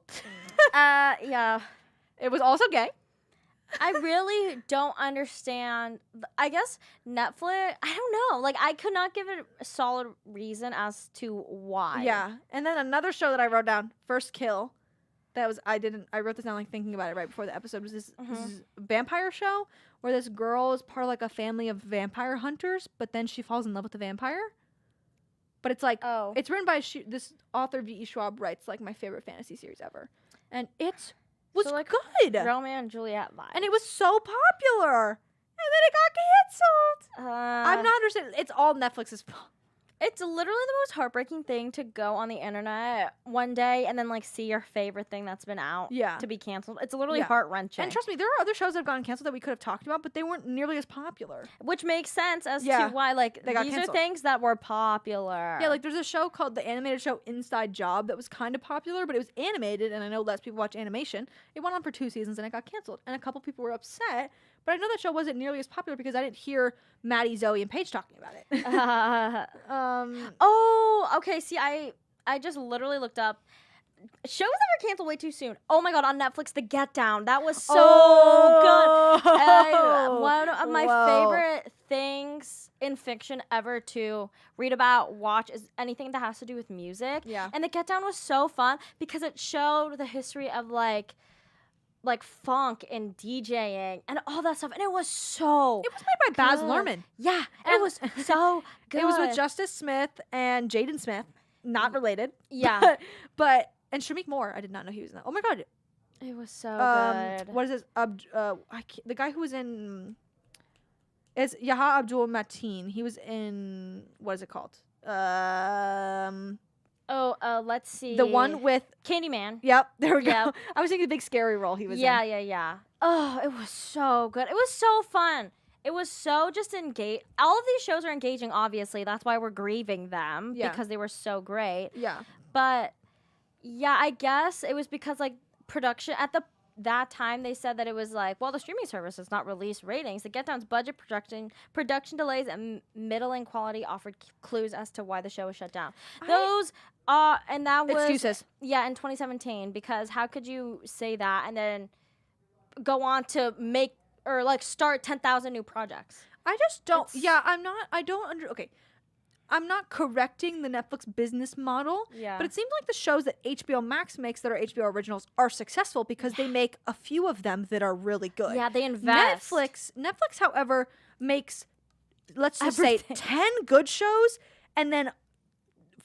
Yeah. It was also gay. I really don't understand. I guess Netflix, I don't know. Like, I could not give it a solid reason as to why. Yeah. And then another show that I wrote down, First Kill. That was, I wrote this down like thinking about it right before the episode, was this vampire show where this girl is part of like a family of vampire hunters, but then she falls in love with the vampire. But it's like, it's written by this author, V.E. Schwab, writes like my favorite fantasy series ever. And it was like good. Romeo and Juliet vibes. And it was so popular. And then it got canceled. I'm not understanding. It's all Netflix's fault. It's literally the most heartbreaking thing to go on the internet one day and then like see your favorite thing that's been out to be canceled. It's literally heart-wrenching. And trust me, there are other shows that have gotten canceled that we could have talked about, but they weren't nearly as popular. Which makes sense as to why like they got these canceled. are things that were popular. Yeah, like there's a show called the animated show Inside Job that was kind of popular, but it was animated, and I know less people watch animation. It went on for 2 seasons and it got canceled, and a couple people were upset. But I know that show wasn't nearly as popular because I didn't hear Maddie, Zoe, and Paige talking about it. Okay. See, I just literally looked up shows that were canceled way too soon. Oh my god, on Netflix, The Get Down. That was so good. One of my favorite things in fiction ever to read about, watch is anything that has to do with music. Yeah. And The Get Down was so fun because it showed the history of like funk and DJing and all that stuff, and it was so. It was made by Baz Luhrmann. Yeah, it was so good. It was with Justice Smith and Jaden Smith, not related. Yeah, but and Shamik Moore. I did not know he was in that. Oh my god, it was so good. What is this? The guy who was in. It's Yaha Abdul Mateen. He was in what is it called? Let's see. The one with Candyman. Yep, there we go. Yep. I was thinking the big scary role he was in. Yeah. Oh, it was so good. It was so fun. It was so just engaged. All of these shows are engaging, obviously. That's why we're grieving them because they were so great. Yeah. But yeah, I guess it was because like production at that time they said that it was like, well, the streaming service has not released ratings. The Get Down's budget production delays and middling quality offered clues as to why the show was shut down. And that was excuses. Yeah, in 2017, because how could you say that and then go on to make or like start 10,000 new projects? I just don't. I'm not correcting the Netflix business model. Yeah. But it seems like the shows that HBO Max makes that are HBO originals are successful because they make a few of them that are really good. Yeah, they invest. Netflix, however, makes, let's just say 10 good shows and then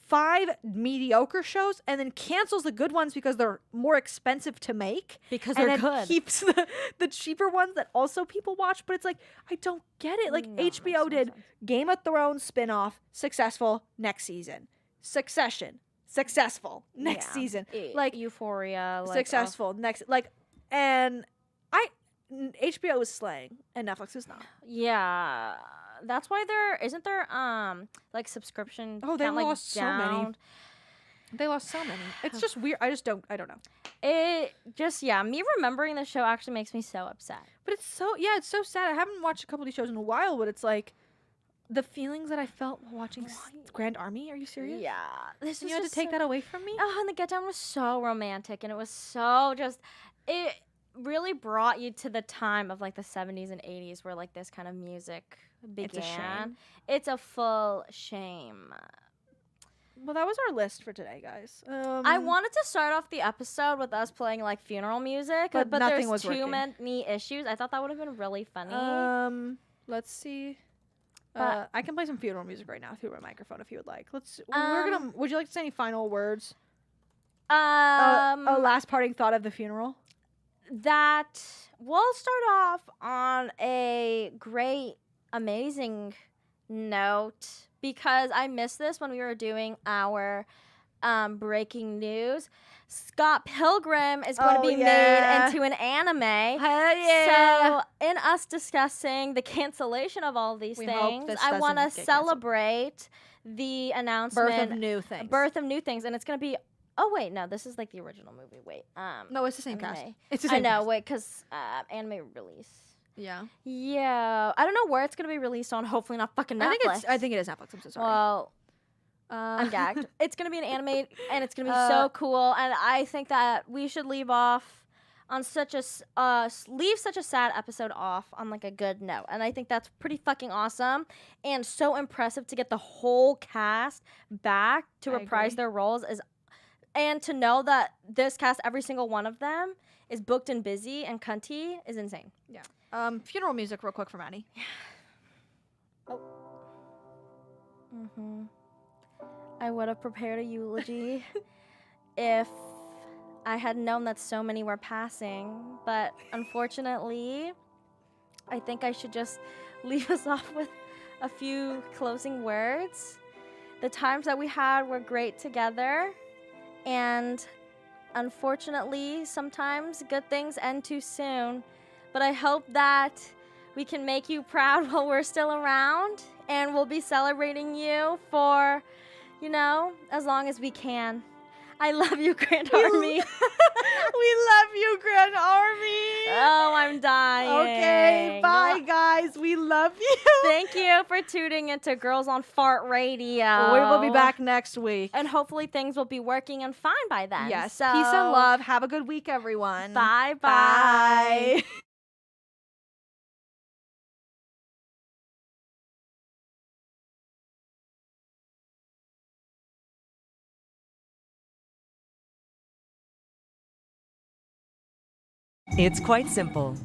5 mediocre shows and then cancels the good ones because they're more expensive to make. Because they're good. Keeps the cheaper ones that also people watch. But it's like, I don't get it. Like HBO did Game of Thrones spinoff, successful, next season. Succession, successful, next season. Like Euphoria. successful, next. And HBO is slaying and Netflix is not. Yeah. That's why isn't there like subscription. Oh, they count, lost so many. They lost so many. It's just weird. I don't know. It just me remembering the show actually makes me so upset. But it's so sad. I haven't watched a couple of these shows in a while, but it's like the feelings that I felt while watching Grand Army. Are you serious? Yeah. You had to take that away from me? Oh, and The Get Down was so romantic and it was so it really brought you to the time of like the 70s and 80s where like this kind of music began. It's a shame. It's a full shame. Well, that was our list for today, guys. I wanted to start off the episode with us playing like funeral music, but nothing there's was too working. many issues. I thought that would have been really funny. Let's see. But- I can play some funeral music right now through my microphone if you would like. Would you like to say any final words? A last parting thought of the funeral? That we'll start off on a great, amazing note because I missed this when we were doing our breaking news. Scott Pilgrim is going to be made into an anime. Hell yeah. So in us discussing the cancellation of all these things, I want to celebrate the announcement. Birth of new things. And it's going to be oh wait, no, this is like the original movie. Wait, no, it's the same anime. cast. It's the same. I know. Cast. Wait, because anime release. Yeah. Yeah. I don't know where it's gonna be released on. Hopefully not fucking Netflix. I think it is Netflix. I'm so sorry. Well, I'm gagged. It's gonna be an anime, and it's gonna be so cool. And I think that we should leave off on such a leave such a sad episode off on like a good note, and I think that's pretty fucking awesome and so impressive to get the whole cast back to I reprise agree. their roles and to know that this cast, every single one of them, is booked and busy and cunty is insane. Yeah. Funeral music real quick for Maddie. I would have prepared a eulogy if I had known that so many were passing, but unfortunately, I think I should just leave us off with a few closing words. The times that we had were great together, and unfortunately, sometimes good things end too soon, but I hope that we can make you proud while we're still around, and we'll be celebrating you for, as long as we can. I love you, Grand Army. We love you, Grand Army. Oh, I'm dying. Okay, bye, guys. We love you. Thank you for tuning into Girls on Fart Radio. We will be back next week. And hopefully things will be working and fine by then. Yes. So, Peace and love. Have a good week, everyone. Bye-bye. Bye. It's quite simple.